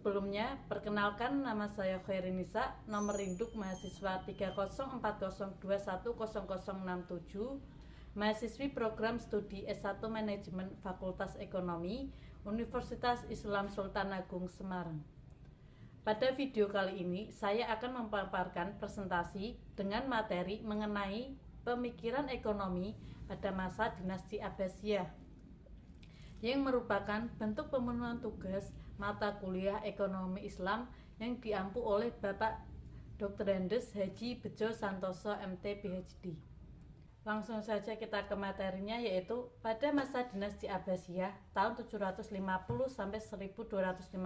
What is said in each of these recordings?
Sebelumnya, perkenalkan nama saya Khairinisa, nomor induk mahasiswa 30402100067, mahasiswi program studi S1 Manajemen Fakultas Ekonomi, Universitas Islam Sultan Agung Semarang. Pada video kali ini, saya akan memaparkan presentasi dengan materi mengenai pemikiran ekonomi pada masa dinasti Abbasiyah, yang merupakan bentuk pemenuhan tugas mata kuliah ekonomi Islam yang diampu oleh Bapak Dr. Andes Haji Bejo Santoso MT PhD. Langsung saja kita ke materinya, yaitu pada masa dinasti Abbasiyah tahun 750 sampai 1258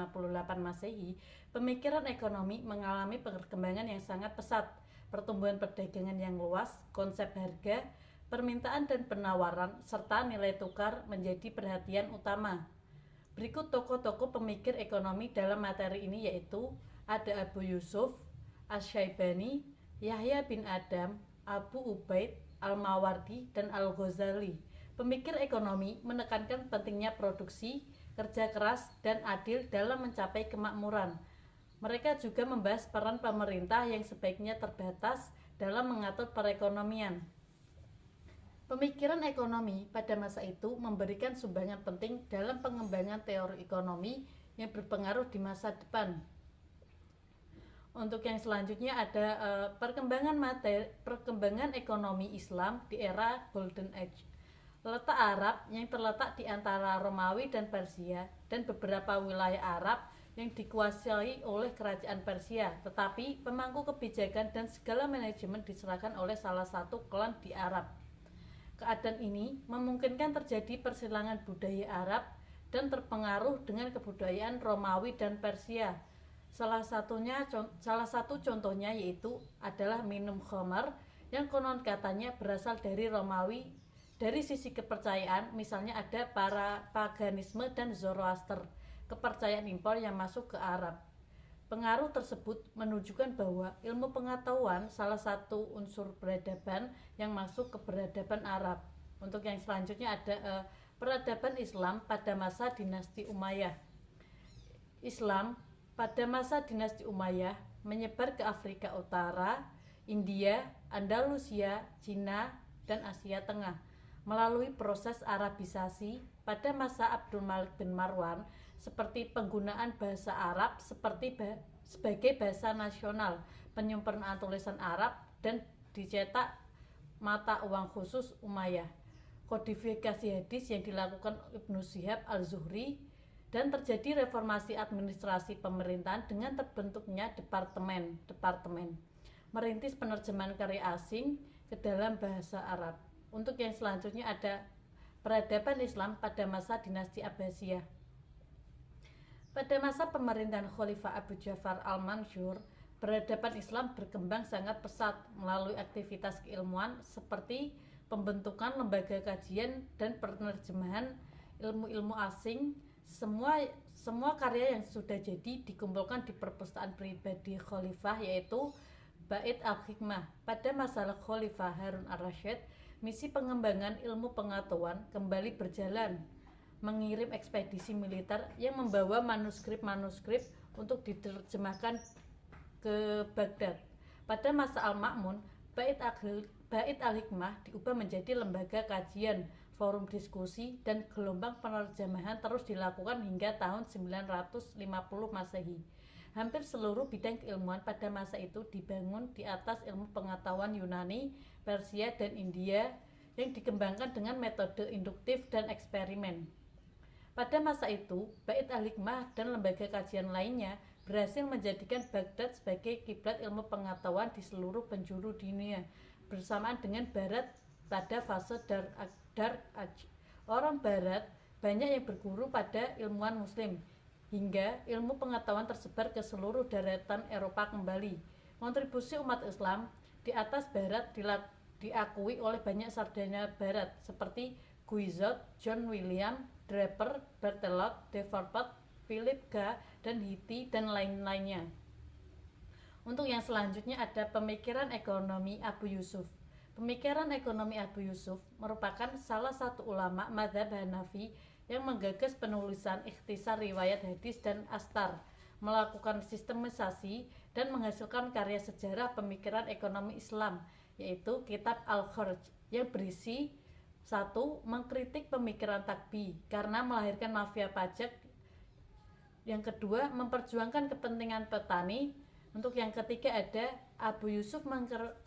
Masehi, pemikiran ekonomi mengalami perkembangan yang sangat pesat. Pertumbuhan perdagangan yang luas, konsep harga, permintaan dan penawaran, serta nilai tukar menjadi perhatian utama. Berikut tokoh-tokoh pemikir ekonomi dalam materi ini, yaitu ada Abu Yusuf Asy-Syaibani, Yahya bin Adam, Abu Ubaid, Al-Mawardi, dan Al-Ghazali. Pemikir ekonomi menekankan pentingnya produksi, kerja keras, dan adil dalam mencapai kemakmuran. Mereka juga membahas peran pemerintah yang sebaiknya terbatas dalam mengatur perekonomian. Pemikiran ekonomi pada masa itu memberikan sumbangan penting dalam pengembangan teori ekonomi yang berpengaruh di masa depan. Untuk yang selanjutnya ada perkembangan ekonomi Islam di era Golden Age. Letak Arab yang terletak di antara Romawi dan Persia, dan beberapa wilayah Arab yang dikuasai oleh kerajaan Persia, tetapi pemangku kebijakan dan segala manajemen diserahkan oleh salah satu klan di Arab. Keadaan ini memungkinkan terjadi persilangan budaya Arab dan terpengaruh dengan kebudayaan Romawi dan Persia. Salah satu contohnya yaitu adalah minum khamar yang konon katanya berasal dari Romawi. Dari sisi kepercayaan, misalnya ada para paganisme dan Zoroaster, kepercayaan impor yang masuk ke Arab. Pengaruh tersebut menunjukkan bahwa ilmu pengetahuan salah satu unsur peradaban yang masuk ke peradaban Arab. Untuk yang selanjutnya ada peradaban Islam pada masa dinasti Umayyah. Islam pada masa dinasti Umayyah menyebar ke Afrika Utara, India, Andalusia, Cina, dan Asia Tengah. Melalui proses Arabisasi pada masa Abdul Malik bin Marwan, seperti penggunaan bahasa Arab sebagai bahasa nasional, penyempurnaan tulisan Arab, dan dicetak mata uang khusus Umayyah, kodifikasi hadis yang dilakukan Ibnu Syihab Al-Zuhri, dan terjadi reformasi administrasi pemerintahan dengan terbentuknya departemen merintis penerjemahan karya asing ke dalam bahasa Arab. Untuk yang selanjutnya ada peradaban Islam pada masa dinasti Abbasiyah. Pada masa pemerintahan Khalifah Abu Ja'far Al-Mansur, peradaban Islam berkembang sangat pesat melalui aktivitas keilmuan seperti pembentukan lembaga kajian dan penerjemahan ilmu-ilmu asing. Semua karya yang sudah jadi dikumpulkan di perpustakaan pribadi Khalifah, yaitu Bait Al-Hikmah. Pada masa Khalifah Harun Ar-Rasyid, misi pengembangan ilmu pengetahuan kembali berjalan, mengirim ekspedisi militer yang membawa manuskrip-manuskrip untuk diterjemahkan ke Baghdad. Pada masa Al-Ma'mun, Bait Al-Hikmah diubah menjadi lembaga kajian, forum diskusi, dan gelombang penerjemahan terus dilakukan hingga tahun 950 Masehi. Hampir seluruh bidang keilmuan pada masa itu dibangun di atas ilmu pengetahuan Yunani, Persia, dan India yang dikembangkan dengan metode induktif dan eksperimen. Pada masa itu, Bait Al-Hikmah dan lembaga kajian lainnya berhasil menjadikan Baghdad sebagai kiblat ilmu pengetahuan di seluruh penjuru dunia, bersamaan dengan Barat pada fase Dark Age. Orang Barat banyak yang berguru pada ilmuwan Muslim, hingga ilmu pengetahuan tersebar ke seluruh daratan Eropa kembali. Kontribusi umat Islam di atas Barat diakui oleh banyak sarjana Barat seperti Guizot, John William, Draper, Berthelot, Davenport, Philip K., dan Hitti, dan lain-lainnya. Untuk yang selanjutnya ada pemikiran ekonomi Abu Yusuf. Pemikiran ekonomi Abu Yusuf merupakan salah satu ulama mazhab Hanafi yang menggagas penulisan ikhtisar riwayat hadis dan astar. melakukan sistemisasi dan menghasilkan karya sejarah pemikiran ekonomi Islam, yaitu Kitab Al-Kharj, yang berisi satu, mengkritik pemikiran Takbi karena melahirkan mafia pajak. Yang kedua, memperjuangkan kepentingan petani. Untuk yang ketiga ada Abu Yusuf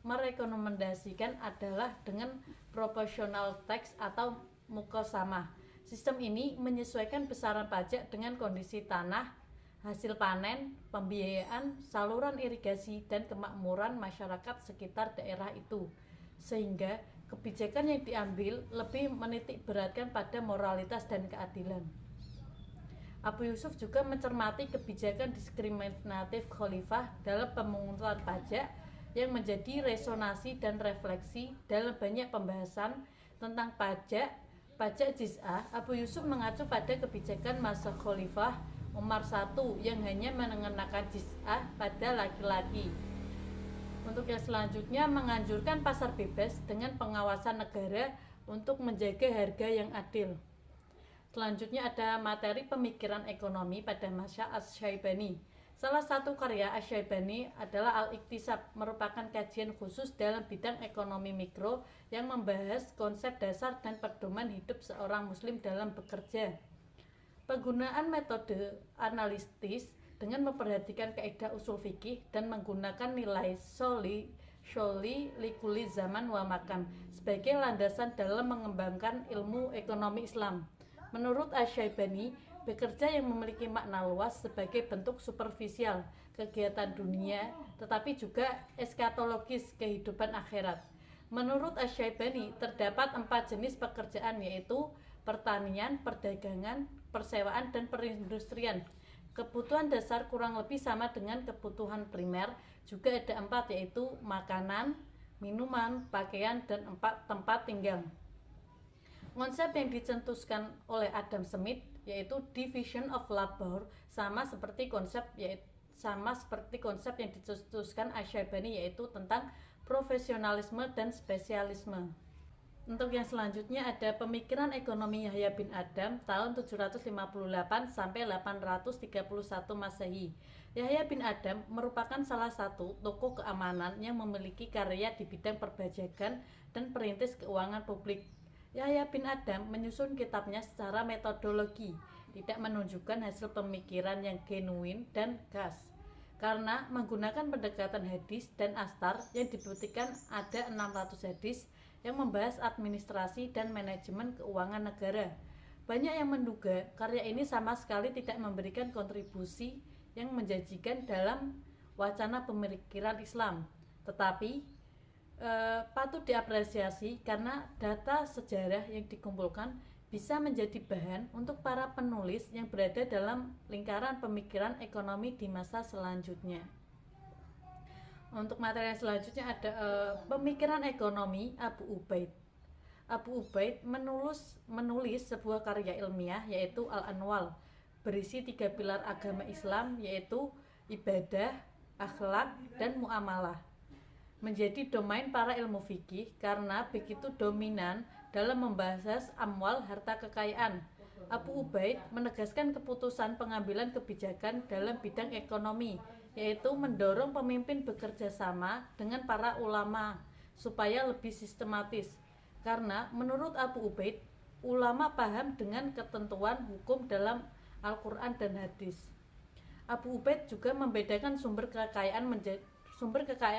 merekomendasikan adalah dengan proportional tax atau mukosamah. Sistem ini menyesuaikan besaran pajak dengan kondisi tanah, hasil panen, pembiayaan, saluran irigasi, dan kemakmuran masyarakat sekitar daerah itu, sehingga kebijakan yang diambil lebih menitik beratkan pada moralitas dan keadilan. Abu Yusuf juga mencermati kebijakan diskriminatif khalifah dalam pemungutan pajak yang menjadi resonansi dan refleksi dalam banyak pembahasan tentang pajak jiz'ah. Abu Yusuf mengacu pada kebijakan masa khalifah Umar I yang hanya mengenakan jiz'ah pada laki-laki. Untuk yang selanjutnya, menganjurkan pasar bebas dengan pengawasan negara untuk menjaga harga yang adil. Selanjutnya ada materi pemikiran ekonomi pada masa Asy-Syaibani. Salah satu karya Asy-Syaibani adalah Al-Iktisab, merupakan kajian khusus dalam bidang ekonomi mikro yang membahas konsep dasar dan pedoman hidup seorang muslim dalam bekerja. Penggunaan metode analitis dengan memperhatikan kaidah usul fikih dan menggunakan nilai Sholi likuli zaman wa makan sebagai landasan dalam mengembangkan ilmu ekonomi Islam. Menurut Asy-Syaibani, bekerja yang memiliki makna luas sebagai bentuk superficial kegiatan dunia, tetapi juga eskatologis kehidupan akhirat. Menurut Asy-Syaibani, terdapat 4 jenis pekerjaan, yaitu pertanian, perdagangan, persewaan, dan perindustrian. Kebutuhan dasar kurang lebih sama dengan kebutuhan primer. Juga ada 4, yaitu makanan, minuman, pakaian, dan tempat tinggal. Konsep yang dicetuskan oleh Adam Smith yaitu division of labor sama seperti konsep yang dicetuskan Asy-Syaibani, yaitu tentang profesionalisme dan spesialisme. Untuk yang selanjutnya ada pemikiran ekonomi Yahya bin Adam tahun 758 sampai 831 Masehi. Yahya bin Adam merupakan salah satu tokoh keamanan yang memiliki karya di bidang perpajakan dan perintis keuangan publik. Yahya bin Adam menyusun kitabnya secara metodologi, tidak menunjukkan hasil pemikiran yang genuin dan khas, karena menggunakan pendekatan hadis dan astar yang dibuktikan ada 600 hadis yang membahas administrasi dan manajemen keuangan negara. Banyak yang menduga karya ini sama sekali tidak memberikan kontribusi yang menjanjikan dalam wacana pemikiran Islam, tetapi patut diapresiasi karena data sejarah yang dikumpulkan bisa menjadi bahan untuk para penulis yang berada dalam lingkaran pemikiran ekonomi di masa selanjutnya. Untuk materi yang selanjutnya ada pemikiran ekonomi Abu Ubaid. Abu Ubaid menulis sebuah karya ilmiah yaitu Al-Anwal, berisi 3 pilar agama Islam yaitu ibadah, akhlak, dan muamalah. Menjadi domain para ilmu fikih karena begitu dominan dalam membahas amwal, harta kekayaan. Abu Ubaid menegaskan keputusan pengambilan kebijakan dalam bidang ekonomi, yaitu mendorong pemimpin bekerja sama dengan para ulama supaya lebih sistematis. Karena menurut Abu Ubaid, ulama paham dengan ketentuan hukum dalam Al-Quran dan hadis. Abu Ubaid juga membedakan sumber kekayaan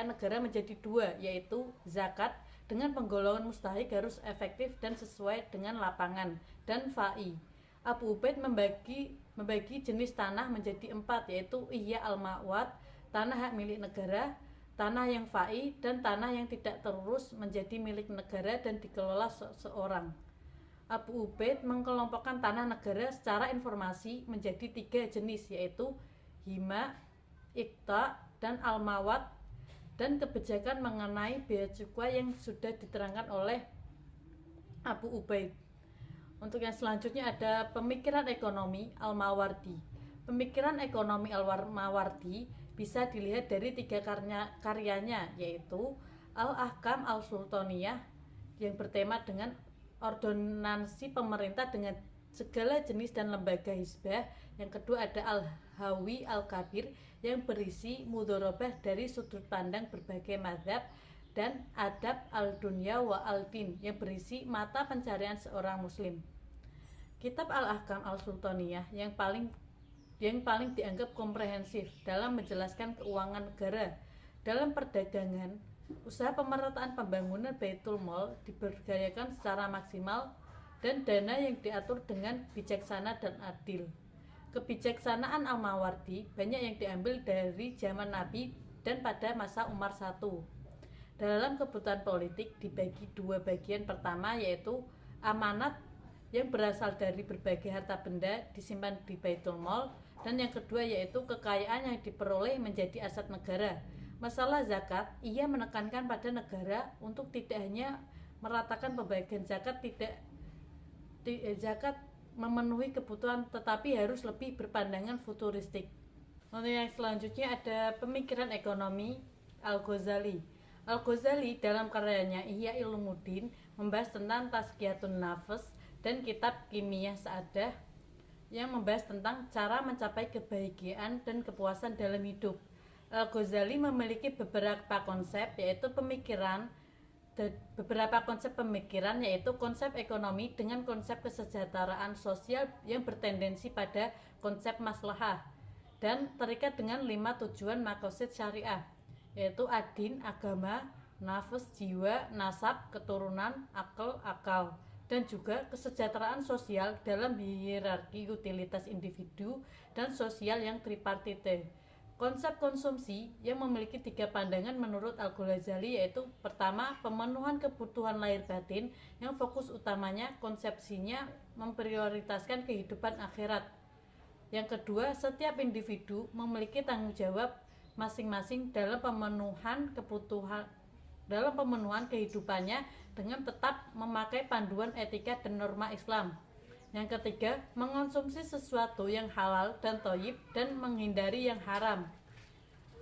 negara menjadi 2, yaitu zakat dengan penggolongan mustahik harus efektif dan sesuai dengan lapangan, dan fa'i. Abu Ubaid membagi jenis tanah menjadi 4, yaitu ihya al-ma'wad, tanah hak milik negara, tanah yang fa'i, dan tanah yang tidak terurus menjadi milik negara dan dikelola seseorang. Abu Ubaid mengelompokkan tanah negara secara informasi menjadi 3 jenis, yaitu hima, ikta, dan al-mawad, dan kebijakan mengenai bea cukai yang sudah diterangkan oleh Abu Ubaid. Untuk yang selanjutnya ada pemikiran ekonomi Al-Mawardi. Pemikiran ekonomi Al-Mawardi bisa dilihat dari 3 karyanya, yaitu Al-Ahkam Al-Sultaniyah yang bertema dengan ordonansi pemerintah dengan segala jenis dan lembaga hizbah. Yang kedua ada Al-Hawi Al-Kabir yang berisi mudharabah dari sudut pandang berbagai mazhab, dan Adab Al-Dunya wa Al-Din yang berisi mata pencarian seorang muslim. Kitab Al-Ahkam Al-Sultaniyah yang paling dianggap komprehensif dalam menjelaskan keuangan negara. Dalam perdagangan, usaha pemerataan pembangunan Baitul Mal diberdayakan secara maksimal dan dana yang diatur dengan bijaksana dan adil. Kebijaksanaan Al-Mawardi banyak yang diambil dari zaman Nabi dan pada masa Umar I. Dalam kebutuhan politik dibagi dua bagian. Pertama yaitu amanat yang berasal dari berbagai harta benda disimpan di Baitul Mal, dan yang kedua yaitu kekayaan yang diperoleh menjadi aset negara. Masalah zakat, ia menekankan pada negara untuk tidak hanya meratakan pembagian zakat, zakat memenuhi kebutuhan, tetapi harus lebih berpandangan futuristik. Lalu yang selanjutnya ada pemikiran ekonomi Al-Ghazali. Al-Ghazali dalam karyanya Ihya Ulumuddin membahas tentang Tazkiyatun Nafs dan kitab Kimiyah Sa'adah yang membahas tentang cara mencapai kebahagiaan dan kepuasan dalam hidup. Al-Ghazali memiliki beberapa konsep yaitu pemikiran yaitu konsep ekonomi dengan konsep kesejahteraan sosial yang bertendensi pada konsep maslahah dan terikat dengan 5 tujuan maqasid syariah, yaitu adin, agama, nafs, jiwa, nasab, keturunan, akal, dan juga kesejahteraan sosial dalam hierarki utilitas individu dan sosial yang tripartite. Konsep konsumsi yang memiliki 3 pandangan menurut Al-Ghazali yaitu pertama, pemenuhan kebutuhan lahir batin yang fokus utamanya konsepsinya memprioritaskan kehidupan akhirat. Yang kedua, setiap individu memiliki tanggung jawab masing-masing dalam pemenuhan kehidupannya dengan tetap memakai panduan etika dan norma Islam. Yang ketiga, mengonsumsi sesuatu yang halal dan thayyib dan menghindari yang haram.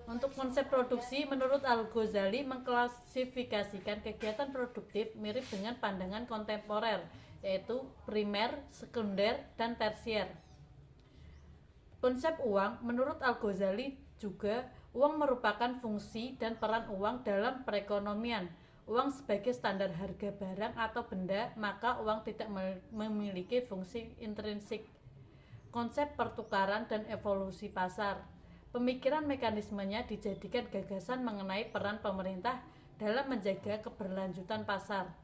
Untuk konsep produksi, menurut Al-Ghazali mengklasifikasikan kegiatan produktif mirip dengan pandangan kontemporer, yaitu primer, sekunder, dan tersier. Konsep uang, menurut Al-Ghazali juga, uang merupakan fungsi dan peran uang dalam perekonomian. Uang sebagai standar harga barang atau benda, maka uang tidak memiliki fungsi intrinsik. Konsep pertukaran dan evolusi pasar. Pemikiran mekanismenya dijadikan gagasan mengenai peran pemerintah dalam menjaga keberlanjutan pasar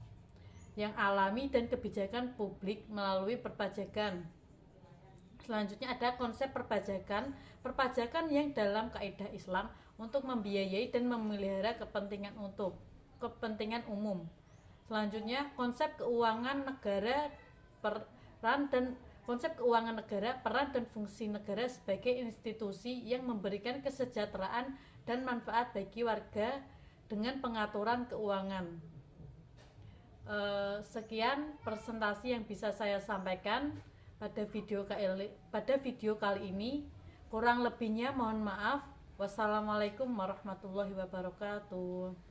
yang alami dan kebijakan publik melalui perpajakan. Selanjutnya ada konsep perpajakan. Perpajakan yang dalam kaidah Islam untuk membiayai dan memelihara kepentingan umum. Selanjutnya konsep keuangan negara, peran dan fungsi negara sebagai institusi yang memberikan kesejahteraan dan manfaat bagi warga dengan pengaturan keuangan. Sekian presentasi yang bisa saya sampaikan pada video kali ini. Kurang lebihnya mohon maaf. Wassalamualaikum warahmatullahi wabarakatuh.